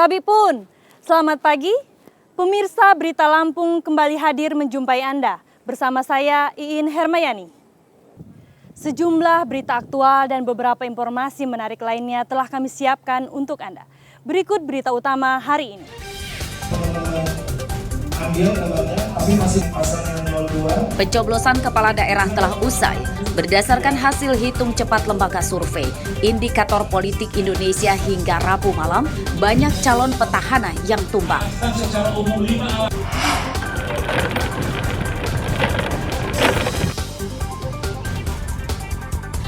Tabi pun, selamat pagi. Pemirsa Berita Lampung kembali hadir menjumpai Anda. Bersama saya Iin Hermayani. Sejumlah berita aktual dan beberapa informasi menarik lainnya telah kami siapkan untuk Anda. Berikut berita utama hari ini. Pencoblosan kepala daerah telah usai. Berdasarkan hasil hitung cepat lembaga survei, Indikator Politik Indonesia hingga Rabu malam, banyak calon petahana yang tumbang.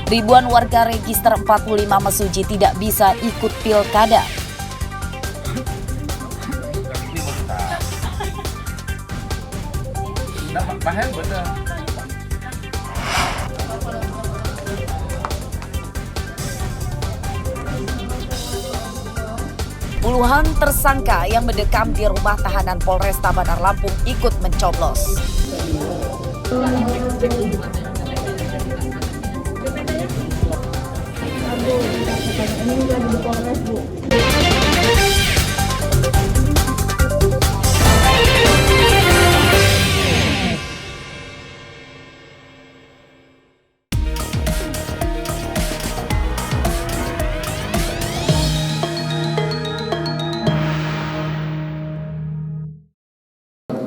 Ribuan warga register 45 Mesuji tidak bisa ikut pilkada. Puluhan tersangka yang mendekam di rumah tahanan Polresta Bandar Lampung ikut mencoblos.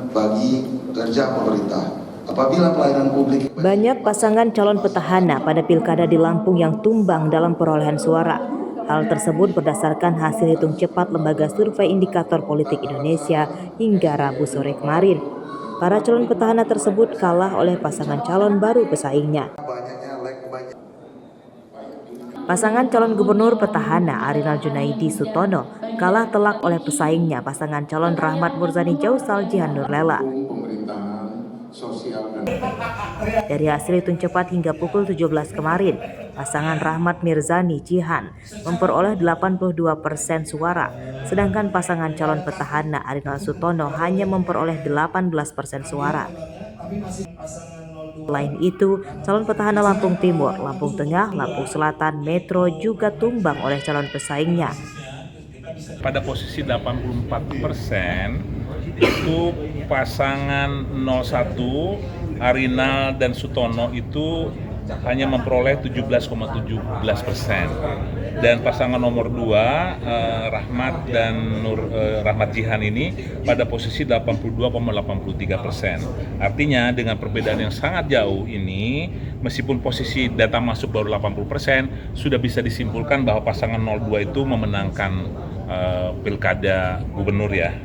Bagi kerja pemerintah, apabila pelayanan publik. Banyak pasangan calon petahana pada pilkada di Lampung yang tumbang dalam perolehan suara. Hal tersebut berdasarkan hasil hitung cepat lembaga survei Indikator Politik Indonesia hingga Rabu sore kemarin. Para calon petahana tersebut kalah oleh pasangan calon baru pesaingnya. Pasangan calon gubernur petahana Arinal Junaidi Sutono kalah telak oleh pesaingnya pasangan calon Rahmat Murzani Jausal Jihan Nurlela. Dari hasil hitung cepat hingga pukul 17 kemarin, pasangan Rahmat Mirzani Jihan memperoleh 82% suara, sedangkan pasangan calon petahana Arinal Sutono hanya memperoleh 18% suara. Selain itu, calon petahana Lampung Timur, Lampung Tengah, Lampung Selatan, Metro juga tumbang oleh calon pesaingnya. Pada posisi 84% itu pasangan 01 Arinal dan Sutono itu hanya memperoleh 17,17%, dan pasangan nomor 2 Rahmat dan Rahmat Jihan ini pada posisi 82,83%. Artinya dengan perbedaan yang sangat jauh ini, meskipun posisi data masuk baru 80%, sudah bisa disimpulkan bahwa pasangan 02 itu memenangkan pilkada gubernur ya.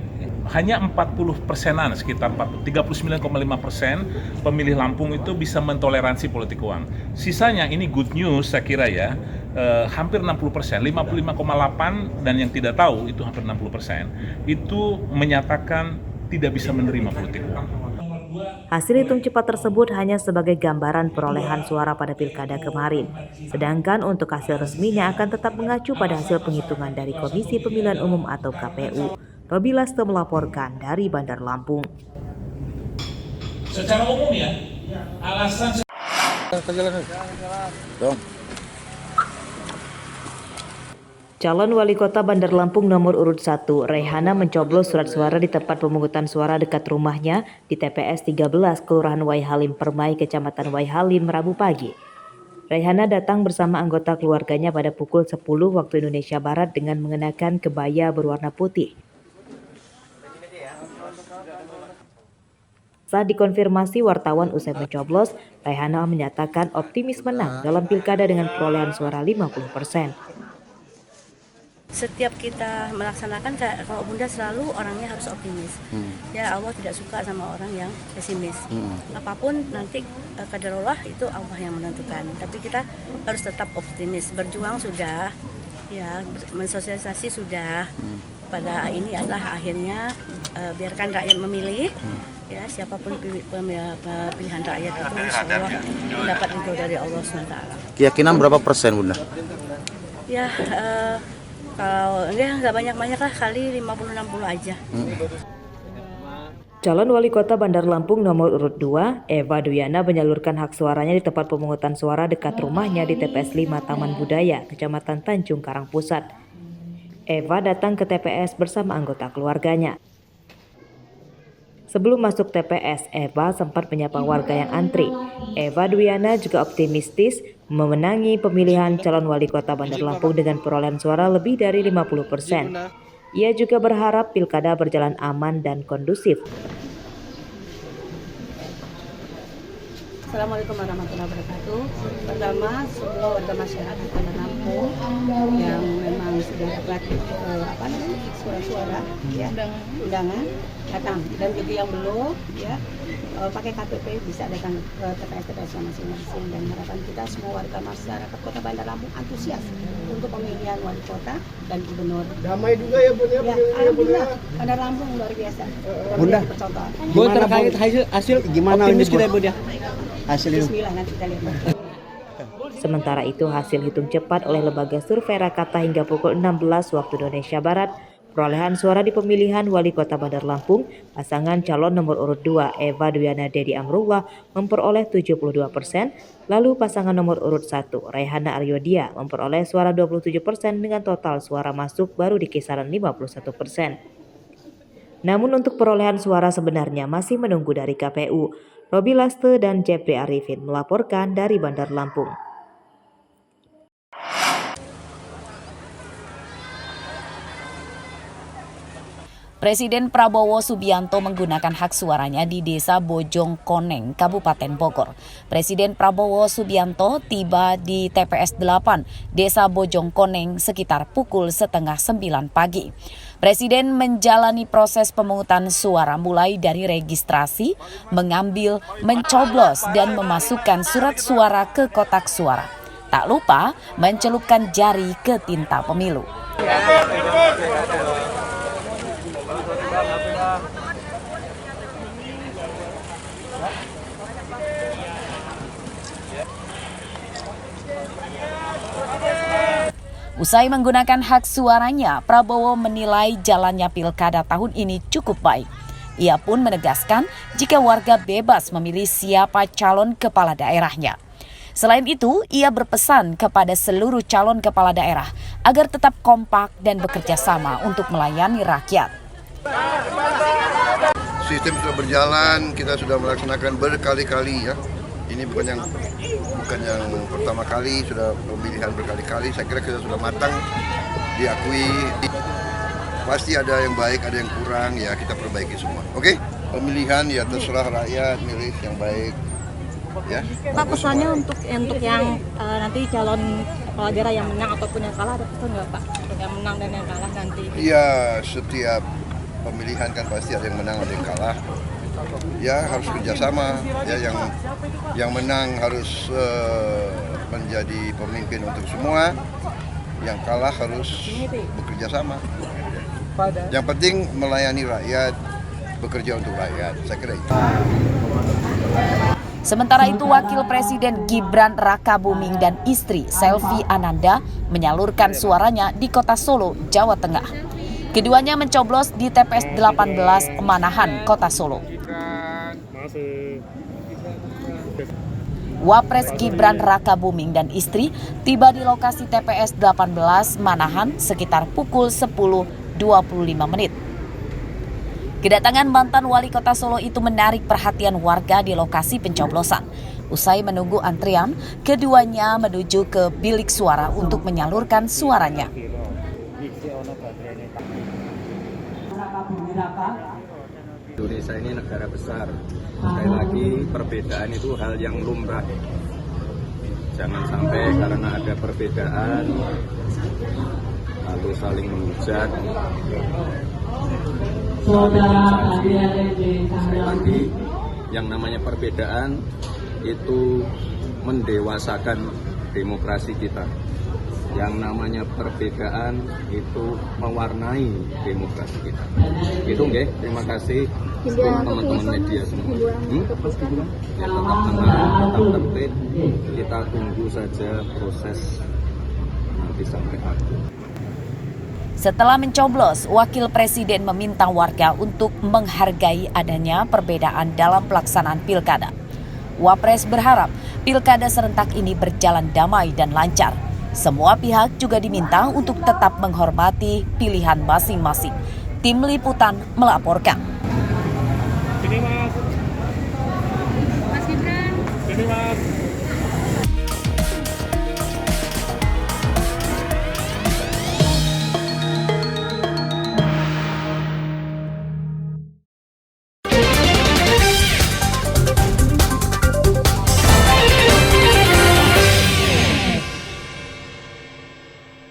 Hanya 40%-an, sekitar 39,5% pemilih Lampung itu bisa mentoleransi politik uang. Sisanya ini good news saya kira ya, hampir 60%, 55,8% dan yang tidak tahu itu hampir 60%, itu menyatakan tidak bisa menerima politik uang. Hasil hitung cepat tersebut hanya sebagai gambaran perolehan suara pada pilkada kemarin. Sedangkan untuk hasil resminya akan tetap mengacu pada hasil penghitungan dari Komisi Pemilihan Umum atau KPU. Robi Laste melaporkan dari Bandar Lampung. Secara umum ya, alasan Calon Wali Kota Bandar Lampung nomor urut 1, Rehana mencoblos surat suara di tempat pemungutan suara dekat rumahnya di TPS 13 Kelurahan Waihalim Permai, Kecamatan Waihalim, Rabu pagi. Rehana datang bersama anggota keluarganya pada pukul 10 waktu Indonesia Barat dengan mengenakan kebaya berwarna putih. Saat dikonfirmasi wartawan usai mencoblos, Rehana menyatakan optimis menang dalam pilkada dengan perolehan suara 50%. Setiap kita melaksanakan, kalau Bunda selalu orangnya harus optimis. Ya Allah tidak suka sama orang yang pesimis. Apapun nanti qadarullah itu Allah yang menentukan. Tapi kita harus tetap optimis. Berjuang sudah, ya mensosialisasi sudah. Pada ini adalah akhirnya biarkan rakyat memilih. Ya siapapun pilihan rakyat itu insya Allah mendapat ridho dari Allah SWT. Keyakinan berapa persen Bunda? Ya kalau nggak banyak-banyak lah, kali 50-60 aja. Calon Wali Kota Bandar Lampung nomor urut 2, Eva Duyana menyalurkan hak suaranya di tempat pemungutan suara dekat rumahnya di TPS 5 Taman Budaya, Kecamatan Tanjung Karang Pusat. Eva datang ke TPS bersama anggota keluarganya. Sebelum masuk TPS, Eva sempat menyapa warga yang antri. Eva Dwiana juga optimistis memenangi pemilihan calon wali kota Bandar Lampung dengan perolehan suara lebih dari 50%. Ia juga berharap pilkada berjalan aman dan kondusif. Assalamualaikum warahmatullahi wabarakatuh. Pertama, semua warga masyarakat Bandar Lampung yang memang sudah dapat suara-suara, ya, undangan datang, dan juga yang belum, ya, pakai KTP bisa datang ke TPS masing-masing, dan harapan kita semua warga masyarakat Kota Bandar Lampung antusias untuk pemilihan wali kota dan gubernur. Damai juga ya Bun ya. Alhamdulillah, Bandar Lampung luar biasa. Bunda, Bun, terkait hasil gimana optimis kita Bun ya? Hasil itu. Bismillah, nanti kita lihat. Sementara itu, hasil hitung cepat oleh lembaga survei Rakata hingga pukul 16 waktu Indonesia Barat, perolehan suara di pemilihan wali kota Bandar Lampung, pasangan calon nomor urut 2 Eva Dwiana Dedi Amrullah memperoleh 72%, lalu pasangan nomor urut 1 Rayhana Aryodia memperoleh suara 27% dengan total suara masuk baru di kisaran 51%. Namun untuk perolehan suara sebenarnya masih menunggu dari KPU. Robi Laste dan Jeffrey Arifin melaporkan dari Bandar Lampung. Presiden Prabowo Subianto menggunakan hak suaranya di Desa Bojongkoneng, Kabupaten Bogor. Presiden Prabowo Subianto tiba di TPS 8, Desa Bojongkoneng sekitar pukul 8:30 pagi. Presiden menjalani proses pemungutan suara mulai dari registrasi, mengambil, mencoblos, dan memasukkan surat suara ke kotak suara. Tak lupa mencelupkan jari ke tinta pemilu. Usai menggunakan hak suaranya, Prabowo menilai jalannya pilkada tahun ini cukup baik. Ia pun menegaskan jika warga bebas memilih siapa calon kepala daerahnya. Selain itu, ia berpesan kepada seluruh calon kepala daerah agar tetap kompak dan bekerja sama untuk melayani rakyat. Sistem sudah berjalan, kita sudah melaksanakan berkali-kali ya. Ini bukan yang pertama kali, sudah pemilihan berkali-kali. Saya kira kita sudah matang, diakui. Pasti ada yang baik, ada yang kurang, ya kita perbaiki semua. Oke? Pemilihan ya terserah rakyat, milih yang baik. Ya. Pak, pesannya untuk yang nanti calon kepala daerah yang menang ataupun yang kalah, ada pesan nggak Pak? Untuk yang menang dan yang kalah nanti? Iya, setiap pemilihan kan pasti ada yang menang, ada yang kalah. Ya harus kerjasama. Ya yang menang harus menjadi pemimpin untuk semua. Yang kalah harus bekerja sama. Yang penting melayani rakyat, bekerja untuk rakyat. Saya kira itu. Sementara itu, Wakil Presiden Gibran Rakabuming dan istri Selvi Ananda menyalurkan suaranya di Kota Solo, Jawa Tengah. Keduanya mencoblos di TPS 18 Manahan, Kota Solo. Wapres Gibran Rakabuming dan istri tiba di lokasi TPS 18 Manahan sekitar pukul 10.25 menit. Kedatangan mantan wali kota Solo itu menarik perhatian warga di lokasi pencoblosan. Usai menunggu antrian, keduanya menuju ke bilik suara untuk menyalurkan suaranya. Indonesia ini negara besar. Sekali lagi, perbedaan itu hal yang lumrah. Jangan sampai karena ada perbedaan lalu saling menghujat. Sekali lagi, yang namanya perbedaan itu mendewasakan demokrasi kita. Yang namanya perbedaan itu mewarnai demokrasi kita. Itu nggih, terima kasih teman-teman media semua. Ya, tetap tenang, tetap tertib. Kita tunggu saja proses nanti sampai akhir. Setelah mencoblos, Wakil Presiden meminta warga untuk menghargai adanya perbedaan dalam pelaksanaan pilkada. Wapres berharap pilkada serentak ini berjalan damai dan lancar. Semua pihak juga diminta untuk tetap menghormati pilihan masing-masing. Tim Liputan melaporkan. Sini Mas. Mas Gibran. Sini Mas.